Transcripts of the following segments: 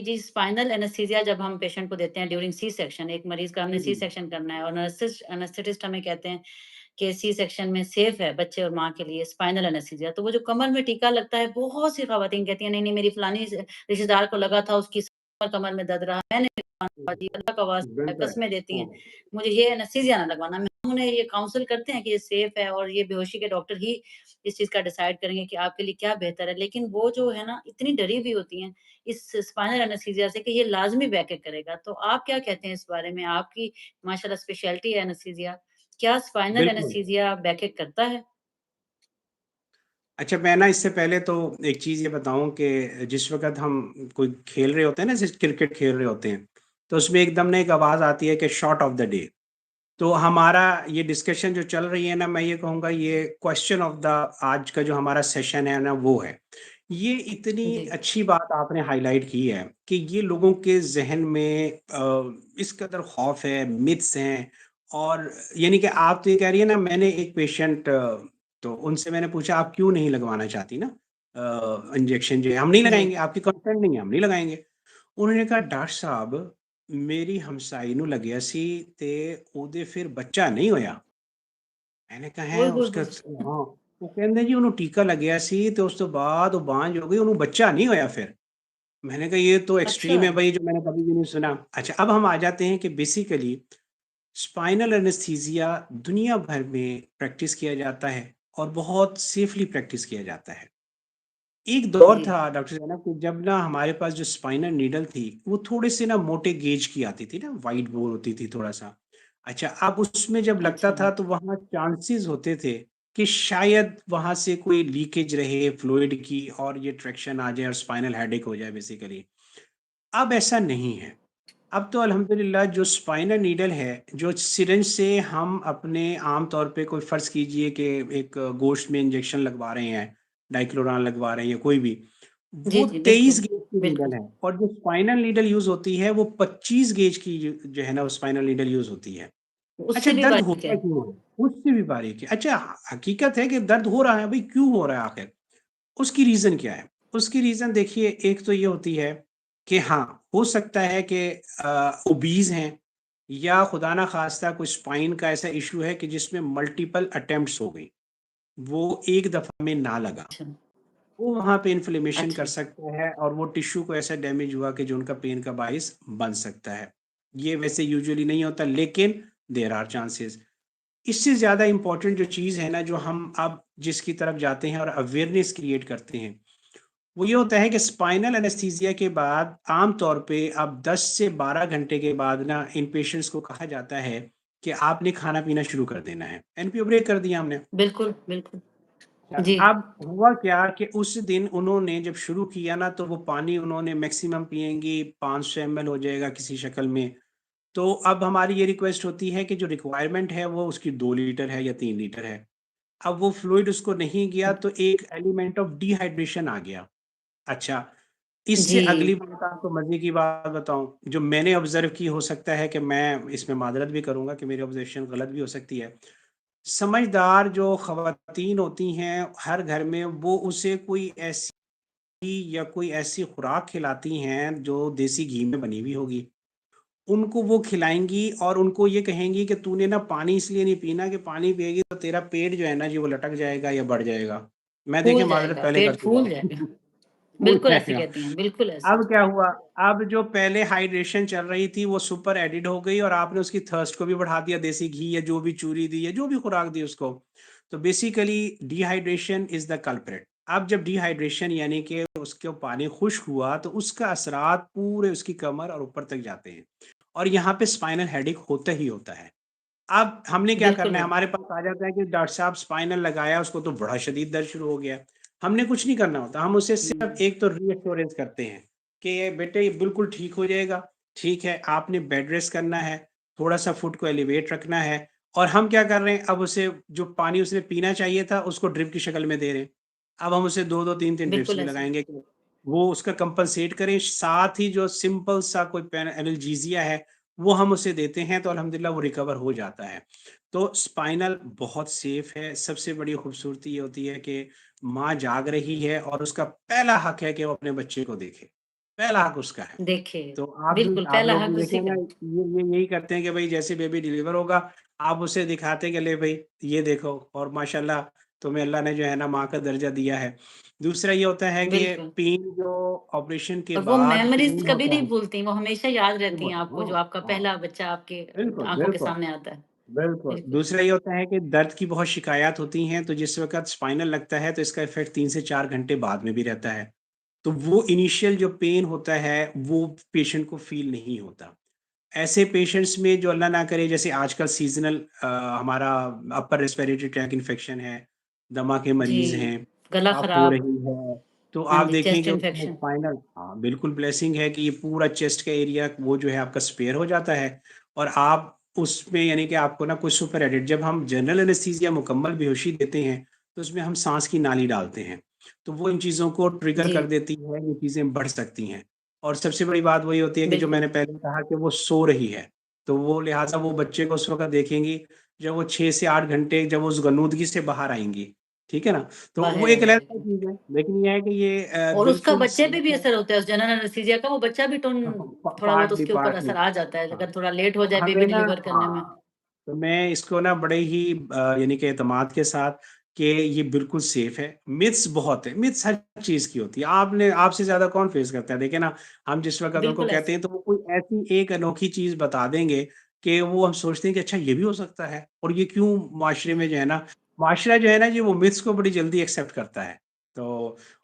जी, spinal anaesthesia जब हम patient को देते हैं ड्यूरिंग सी सेक्शन, एक मरीज़ का हमने सी हम्म, सेक्शन करना है और एनेस्थेटिस्ट हमें कहते हैं कि सी सेक्शन में सेफ है बच्चे और माँ के लिए स्पाइनल एनेस्थीसिया। तो वो जो कमर में टीका लगता है, बहुत सी ख़वातीन कहती हैं, "नहीं-नहीं, मेरी फलानी रिश्तेदार को लगा था, उसकी कमर में दर्द रहा, मैंने नहीं लगवाना जी, अल्लाह का वास्ता है, बिल्कुल। कस्में देती हैं, हाँ, मुझे ये एनेस्थीसिया ना लगवाना।" हम उन्हें ये काउंसल करते हैं कि ये सेफ है और ये बेहोशी के डॉक्टर ही इस चीज़ का डिसाइड करेंगे कि आपके लिए क्या बेहतर है। लेकिन वो जो है ना, इतनी डरी हुई होती हैं इस स्पाइनल एनेस्थीसिया से कि ये लाज़मी बैकअप करेगा। तो आप क्या कहते हैं इस बारे में? आपकी माशाल्लाह स्पेशलिटी है एनेस्थीसिया। क्या स्पाइनल बिल्कुल। एनेस्थीसिया बैकअप करता है? अच्छा, मैं ना इससे पहले तो एक चीज़ ये बताऊँ कि जिस वक़्त हम कोई खेल रहे होते हैं ना, जैसे क्रिकेट खेल रहे होते हैं, तो उसमें एकदम ना एक आवाज़ आती है कि शॉट ऑफ द डे। तो हमारा ये डिस्कशन जो चल रही है ना, मैं ये कहूँगा ये क्वेश्चन ऑफ द आज का जो हमारा सेशन है ना, वो है। ये इतनी जी, अच्छी बात आपने हाइलाइट की है कि ये लोगों के ज़हन में इस कदर खौफ़ है, मिथ्स हैं और यानी कि आप तो ये कह रही हैं ना, मैंने एक पेशेंट तो उनसे मैंने पूछा आप क्यों नहीं लगवाना चाहती ना इंजेक्शन जो है? हम नहीं जी। लगाएँगे, आपकी कंसेंट नहीं है, हम नहीं लगाएँगे। उन्होंने कहा डॉक्टर साहब मेरी हमसाई ਨੂੰ ਲੱਗਿਆ ਸੀ ਤੇ ਉਹਦੇ ਫਿਰ ਬੱਚਾ ਨਹੀਂ ਹੋਇਆ। मैंने कहा ओए है होए उसका होए! हाँ, वो ਕਹਿੰਦੇ ਜੀ ਉਹਨੂੰ ਟੀਕਾ ਲੱਗਿਆ ਸੀ ਤੇ ਉਸ ਤੋਂ ਬਾਅਦ ਉਹ ਬਾਂਝ ਹੋ गई, ਉਹਨੂੰ ਬੱਚਾ नहीं होया फिर। मैंने कहा ये तो अच्छा। एक्सट्रीम है भाई जो मैंने कभी भी नहीं सुना। अच्छा अब हम आ जाते हैं कि बेसिकली स्पाइनल एनेस्थीसिया दुनिया भर में प्रैक्टिस किया जाता है और बहुत सेफली प्रैक्टिस किया जाता है। एक दौर जी। था डॉक्टर ज़ैनब कि जब ना हमारे पास जो स्पाइनल नीडल थी, वो थोड़े से ना मोटे गेज की आती थी ना, वाइड बोर होती थी थोड़ा-सा। अच्छा, अब उसमें जब लगता अच्छा। था तो वहाँ चांसेज़ होते थे कि शायद वहाँ से कोई लीकेज रहे फ्लूइड की और ये ट्रैक्शन आ जाए और स्पाइनल हेडेक हो जाए बेसिकली। अब ऐसा नहीं है। अब तो अल्हम्दुलिल्लाह जो स्पाइनल नीडल है, जो सिरिंज से हम अपने आम तौर पे कोई फ़र्ज़ कीजिए कि एक गोश्त में इंजेक्शन लगवा रहे हैं, डाइक्लोरान लगवा रहे हैं या कोई भी, जी, वो जी, 23 बिल्कुल, गेज की नीडल बिल्कुल। है और जो स्पाइनल नीडल यूज़ होती है वो 25 गेज की जो है ना वो स्पाइनल नीडल यूज़ होती है। अच्छा उससे भी दर्द बारीक होता है। क्यों है? उससे भी बारीक है। अच्छा हकीकत है कि दर्द हो रहा है, भई क्यों हो रहा है आखिर? उसकी रीज़न क्या है? उसकी रीज़न देखिए एक तो ये होती है कि हाँ, हो सकता है कि ओबीज़ हैं या खुदा ना ख़ास्ता कोई स्पाइन का ऐसा इश्यू है कि जिसमें मल्टीपल अटेम्प्ट्स हो गई, वो एक दफ़ा में ना लगा। अच्छा, वो वहाँ पे इन्फ्लेमेशन कर अच्छा। सकता है और वो टिश्यू को ऐसा डैमेज हुआ कि जो उनका पेन का बाइस बन सकता है। ये वैसे यूजुअली नहीं होता लेकिन देयर आर चांसेस। इससे ज़्यादा इम्पोर्टेंट जो चीज़ है ना जो हम अब जिसकी तरफ जाते हैं और अवेयरनेस क्रिएट करते हैं, वो ये होता है कि स्पाइनल एनेस्थीसिया के बाद आम तौर पे अब 10 से 12 घंटे के बाद ना इन पेशेंट्स को कहा जाता है कि आपने खाना-पीना शुरू कर देना है। एनपीओ ब्रेक कर दिया हमने। बिल्कुल, बिल्कुल। अच्छा, जी, अब हुआ क्या कि उस दिन उन्होंने जब शुरू किया ना तो वो पानी उन्होंने मैक्सिमम पिएँगी 500 एमएल हो जाएगा किसी शक्ल में। तो अब हमारी ये रिक्वेस्ट होती है कि जो रिक्वायरमेंट है वो उसकी 2 लीटर है या 3 लीटर है। अब वो फ्लूइड उसको नहीं गया तो एक एलिमेंट ऑफ डिहाइड्रेशन आ गया। अच्छा, इससे जी। अगली बात आपको मज़े की बात बताऊँ, जो मैंने ऑब्ज़र्व की हो सकता है कि मैं इसमें मादरत भी करूँगा कि मेरी ऑब्ज़र्वेशन गलत भी हो सकती है। समझदार जो ख़वातीन होती हैं हर घर में वो उसे कोई ऐसी या कोई ऐसी खुराक खिलाती हैं जो देसी घी में बनी हुई होगी। उनको वो खिलाएँगी और उनको ये कहेंगी कि तूने ना पानी इसलिए नहीं पीना कि पानी पिएगी तो तेरा पेट जो है ना जी वो लटक जाएगा या बढ़ जाएगा। मैं देखिए फूल माज़रत जाएगा, पहले कर पेट चुका फूल हूँ। जाएगा। फूल बिल्कुल ऐसे जाएगा। कहती हैं, बिल्कुल ऐसे। अब क्या हुआ, अब जो पहले हाइड्रेशन चल रही थी वो सुपर एडेड हो गई और आपने उसकी थर्स्ट को भी बढ़ा दिया, देसी घी या जो भी चूरी दी या जो भी खुराक दी उसको। तो basically dehydration is the culprit. अब जब डिहाइड्रेशन यानी कि उसको पानी खुश्क हुआ तो उसका असरात पूरे उसकी कमर और ऊपर तक जाते हैं और यहाँ पे स्पाइनल हेडेक होता ही होता है। अब हमने क्या बिल्कुल करना है, होता हमारे है। पास आ जाता है कि डॉक्टर साहब स्पाइनल लगाया, उसको तो बड़ा शदीद दर्द शुरू हो गया। हमने कुछ नहीं करना होता, हम उसे सिर्फ़ हुँ। एक तो रीअश्योरेंस करते हैं कि ये बेटे ये बिल्कुल ठीक हो जाएगा, ठीक है, आपने बेड रेस्ट करना है, थोड़ा-सा फुट को एलिवेट रखना है और हम क्या कर रहे हैं, अब उसे जो पानी उसने पीना चाहिए था, उसको ड्रिप की शक्ल में दे रहे हैं। अब हम उसे 2-2 3-3 ड्रिप्स बिल्कुल भी ऐसे। लगाएँगे कि वो उसका कंपनसेट करें, साथ ही जो सिंपल सा कोई पेन एनाल्जेसिया है, वो हम उसे देते हैं, तो अल्हम्दुलिल्लाह वो रिकवर हो जाता है। तो स्पाइनल बहुत सेफ है, सबसे बड़ी खूबसूरती ये होती है कि माँ जाग रही है और उसका पहला हक है कि वो अपने बच्चे को देखे। पहला हक उसका है। देखिए, तो बिल्कुल आप पहला लोग हक भी उसी देखें का ना, है। ये यही करते हैं कि भाई जैसे बेबी डिलीवर होगा, आप उसे दिखाते हैं कि ले भाई ये देखो, और माशाल्लाह तुम्हें अल्लाह ने जो है ना माँ का दर्जा दिया है। दूसरा ये होता है कि बिल्कुल। पेन जो ऑपरेशन के और वो बाद मेमोरीज़ पेन कभी होता नहीं है, भूलती, वो हमेशा याद वो रहती हैं आपको, वो जो आपका हाँ, पहला बच्चा आपके बिल्कुल, आँखों के बिल्कुल। सामने आता है। बिल्कुल, बिल्कुल, दूसरा ये होता है कि दर्द की बहुत शिकायत होती हैं, तो जिस वक़्त स्पाइनल लगता है, तो इसका इफ़ेक्ट 3 से 4 घंटे बाद में भी रहता है। तो वो इनिशियल जो पेन होता है, वो पेशेंट को फ़ील नहीं होता। ऐसे पेशेंट्स में जो अल्लाह ना करे, जैसे आजकल सीज़नल हमारा अपर रेस्पिरेटरी ट्रैक इन्फेक्शन है, दमा के जी, मरीज़ हैं, गला कफ़ हो खराब, रही है, तो हाँ आप जी, देखें चेस्ट कि उसमें इन्फेक्शन, स्पाइनल, हाँ, बिल्कुल ब्लेसिंग है कि ये पूरा चेस्ट का एरिया वो जो है आपका स्पेयर हो जाता है, और आप उसमें यानी कि आपको ना कुछ सुपर एडेड, जब हम जनरल एनेस्थीसिया मुकम्मल बेहोशी देते हैं, तो उसमें हम साँस की नाली डालते हैं। तो वो इन चीज़ों को ट्रिगर जी, कर देती है, ये चीज़ें बढ़ सकती हैं। और सबसे बड़ी बात वही होती है कि जो बिल्कुल, मैंने पहले कहा कि वो सो रही है, तो वो लिहाज़ा वो बच्चे को उस वक़्त देखेंगी जब वो 6 से 8 घंटे जब वो उस गनूदगी से बाहर आएँगी, ठीक है ना? तो वो बाहर एक अलग आएँगे। चीज़ है, लेकिन ये है कि ये और उसका बिल्कुल बच्चे पे सेफ भी है। असर होता है उस जनरल एनेस्थीसिया का, वो बच्चा भी थोड़ा बहुत पार्टली उसके ऊपर पार्टली असर आ जाता है, हाँ, अगर थोड़ा लेट हो तो जाए बेबी हमें ना, डिलीवर करने में। हाँ, तो मैं इसको ना बड़े ही यानी कि एतमाद के साथ कि ये बिल्कुल सेफ है। मिथ्स बहुत है, मिथ्स हर चीज़ की होती है। आपने आपसे ज़्यादा कौन फेस करता है? देखिए ना, हम जिस वक़्त उनको बिल्कुल कहते ऐसे हैं, ही, तो वो कोई ऐसी एक अनोखी चीज़ बता देंगे कि वो हम सोचते हैं कि अच्छा ये भी हो सकता है, और ये क्यों माशरे में जी, जो है ना, माशरा जो है ना जी वो मिथ्स को बड़ी जल्दी एक्सेप्ट करता है। तो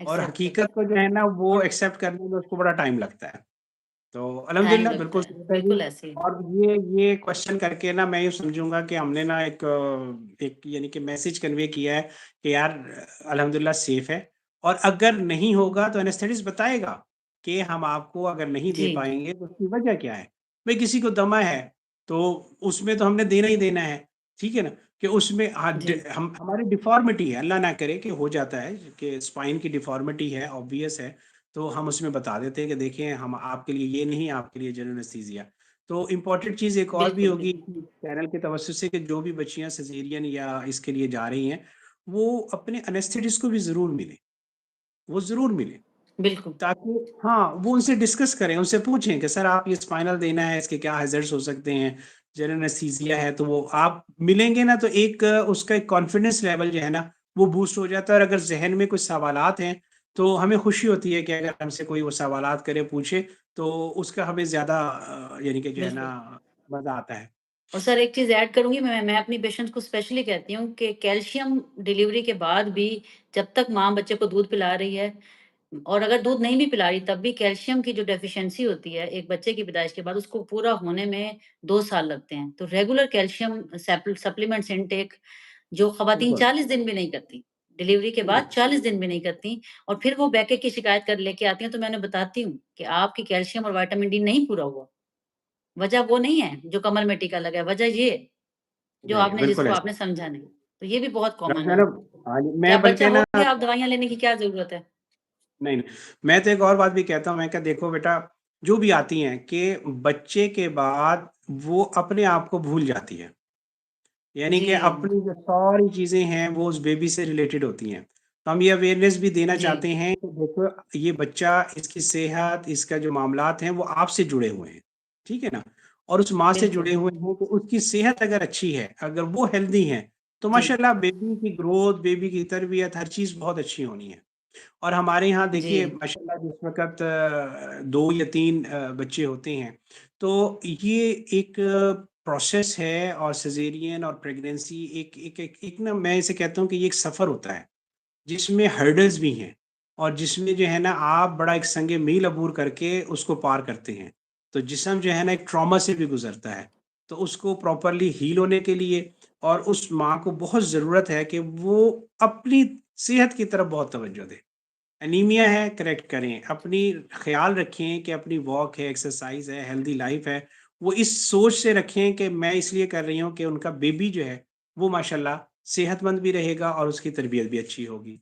और एक्सेप्ट करते हकीकत को हैं जो है ना वो और एक्सेप्ट करने में उसको बड़ा टाइम लगता है। तो टाइम अल्हम्दुलिल्लाह लगता बिल्कुल है, सेफ है जी। बिल्कुल ऐसे ही। और ये क्वेश्चन करके ना मैं ये समझूँगा कि हमने ना एक यानी कि मैसेज कन्वे किया है कि यार अल्हम्दुलिल्लाह सेफ है, और अगर नहीं होगा तो एनेस्थेटिस्ट बताएगा कि हम आपको अगर नहीं दे जी, पाएँगे तो उसकी वजह क्या है? भई किसी को दमा है, तो उसमें तो हमने देना ही देना है, ठीक है ना? कि उसमें जी, हम हमारी डिफ़ॉर्मिटी है, अल्लाह ना करे कि हो जाता है कि स्पाइन की डिफ़ॉर्मिटी है, ऑब्वियस है। तो हम उसमें बता देते हैं कि देखिए हम आपके लिए ये नहीं, आपके लिए जनरल एनेस्थीसिया। तो इम्पोर्टेंट चीज़ एक और भी बिल्कुल, होगी बिल्कुल, कि चैनल के तवज्जुह से कि जो भी बच्चियाँ सिज़ेरियन या इसके लिए जा रही हैं, वो अपने एनेस्थेटिस्ट को भी ज़रूर मिलें, वो ज़रूर मिलें। बिल्कुल, ताकि हाँ, वो उनसे डिस्कस करें, उनसे पूछें कि सर आप ये स्पाइनल देना है, इसके क्या हैज़र्ड्स हो सकते हैं? जनरल एनेस्थीसिया है, तो वो आप मिलेंगे ना, तो एक उसका एक कॉन्फिडेंस लेवल जो है ना, वो बूस्ट हो जाता है, और अगर ज़हन में कुछ सवालात हैं, तो हमें खुशी होती है कि अगर हमसे कोई वो सवालात करे, पूछे, तो उसका हमें ज़्यादा यानी कि जो है बिल्कुल। ना, मज़ा आता है। और सर एक चीज़ ऐड करूँगी मैं अपनी पेशेंट्स को स्पेशली कहती हूँ कि कैल्शियम डिलीवरी के बाद भी जब तक माँ बच्चे को दूध पिला रही है और अगर दूध नहीं भी पिला रही तब भी कैल्शियम की जो डेफिशिएंसी होती है एक बच्चे की पैदाइश के बाद उसको पूरा होने में 2 साल लगते हैं। तो रेगुलर कैल्शियम सप्लीमेंट्स इनटेक जो ख़वातीन बिल्कुल, 40 दिन भी नहीं करती, डिलीवरी के बाद बिल्कुल, 40 दिन भी नहीं करती और फिर वो बैकएक की शिकायत कर लेके आती हैं तो मैं उन्हें बताती हूँ कि आपकी कैल्शियम और विटामिन डी नहीं पूरा हुआ। वजह वो नहीं है जो कमर में टीका लगा है, वजह ये जो नहीं, आपने बिल्कुल जिसको ऐसा। आपने समझा नहीं। तो ये भी बहुत कॉमन मैं है ना हाँ जी, कि मैं अब बच्चा बल्कि हो ना गया, अब दवाइयाँ लेने की क्या ज़रूरत है? नहीं, नहीं। मैं तो एक और बात भी कहता हूँ, मैं कहा देखो बेटा, जो भी आती हैं कि बच्चे के बाद वो अपने आप को भूल जाती है। यानी जी, कि अपनी जो सारी चीज़ें हैं वो उस बेबी से रिलेटेड होती हैं। तो हम ये अवेयरनेस भी देना जी, चाहते हैं कि देखो ये बच्चा, इसकी सेहत, इसका जो मामलात हैं वो आपसे जुड़े हुए हैं। ठीक है ना? और उस माँ से बिल्कुल, जुड़े हुए हैं, तो उसकी सेहत अगर अच्छी है, अगर वो हेल्दी है, तो जी, माशाल्लाह बेबी की ग्रोथ, बेबी की तरबियत, हर चीज़ बहुत अच्छी होनी है। और हमारे यहाँ देखिए जी, माशाल्लाह जिस वक़्त 2 या 3 बच्चे होते हैं, तो ये एक प्रोसेस है, और सिज़ेरियन और प्रेगनेंसी एक ना, मैं इसे कहता हूँ कि ये एक सफ़र होता है, जिसमें हर्डल्स भी हैं, और जिसमें जो है ना आप बड़ा एक संग मील अबूर करके उसको पार करते हैं। तो जिस्म जो है ना एक ट्रॉमा से भी गुज़रता है, तो उसको प्रॉपर्ली हील होने के लिए, और उस माँ को बहुत ज़रूरत है कि वो अपनी सेहत की तरफ बहुत तवज्जो दे। एनीमिया है, करेक्ट करें। अपनी ख़्याल रखें कि अपनी वॉक है, एक्सरसाइज़ है, हेल्दी लाइफ़ है। वो इस सोच से रखें कि मैं इसलिए कर रही हूँ कि उनका बेबी जो है, वो माशाल्लाह सेहतमंद भी रहेगा और उसकी तरबियत भी अच्छी होगी।